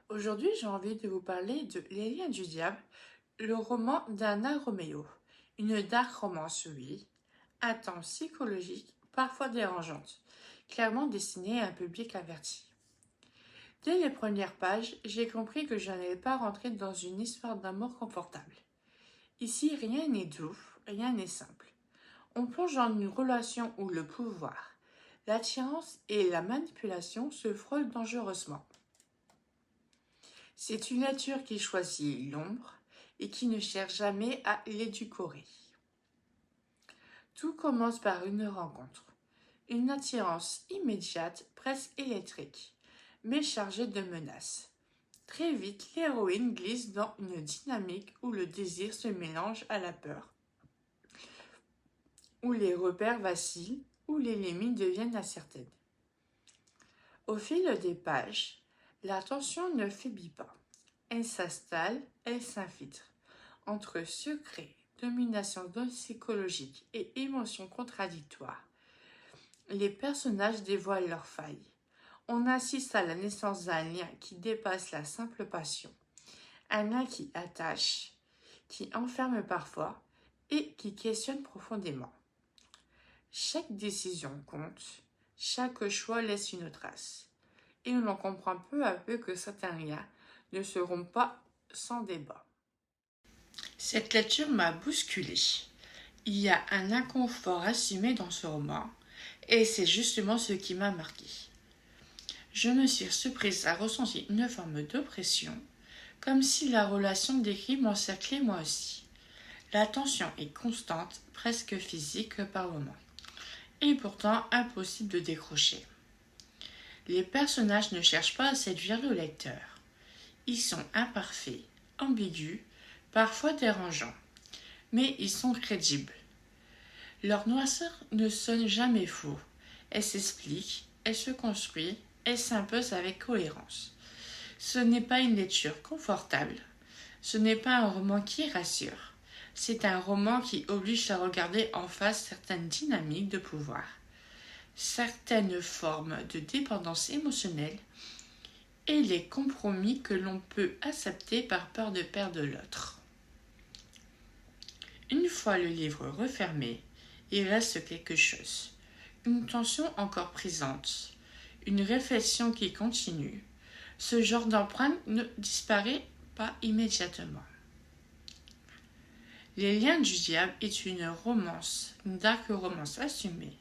Aujourd'hui, j'ai envie de vous parler de Les Liens du Diable, le roman d'Anna Romeo. Une dark romance, oui, à temps psychologique, parfois dérangeante, clairement destinée à un public averti. Dès les premières pages, j'ai compris que je n'allais pas rentrer dans une histoire d'amour confortable. Ici, rien n'est doux, rien n'est simple. On plonge dans une relation où le pouvoir, l'attirance et la manipulation se frôlent dangereusement. C'est une nature qui choisit l'ombre et qui ne cherche jamais à l'édulcorer. Tout commence par une rencontre, une attirance immédiate, presque électrique, mais chargée de menaces. Très vite, l'héroïne glisse dans une dynamique où le désir se mélange à la peur, où les repères vacillent, où les limites deviennent incertaines. Au fil des pages, la tension ne faiblit pas. Elle s'installe, elle s'infiltre. Entre secret, domination psychologique et émotions contradictoires, les personnages dévoilent leurs failles. On assiste à la naissance d'un lien qui dépasse la simple passion. Un lien qui attache, qui enferme parfois et qui questionne profondément. Chaque décision compte, chaque choix laisse une trace. Et l'on comprend peu à peu que certains liens ne seront pas sans débat. Cette lecture m'a bousculée. Il y a un inconfort assumé dans ce roman, et c'est justement ce qui m'a marqué. Je me suis surprise à ressentir une forme d'oppression, comme si la relation décrite m'encerclait moi aussi. La tension est constante, presque physique par moments, et pourtant impossible de décrocher. Les personnages ne cherchent pas à séduire le lecteur. Ils sont imparfaits, ambigus, parfois dérangeants, mais ils sont crédibles. Leur noirceur ne sonne jamais faux. Elle s'explique, elle se construit, elle s'impose avec cohérence. Ce n'est pas une lecture confortable. Ce n'est pas un roman qui rassure. C'est un roman qui oblige à regarder en face certaines dynamiques de pouvoir, certaines formes de dépendance émotionnelle et les compromis que l'on peut accepter par peur de perdre l'autre. Une fois le livre refermé, il reste quelque chose, une tension encore présente, une réflexion qui continue. Ce genre d'empreinte ne disparaît pas immédiatement. Les Liens du Diable est une romance, une dark romance assumée,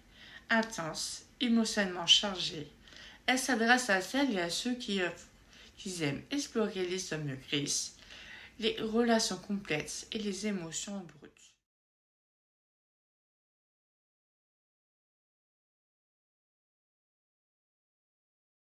intense, émotionnellement chargée. Elle s'adresse à celles et à ceux qui aiment explorer les hommes grises, les relations complexes et les émotions brutes.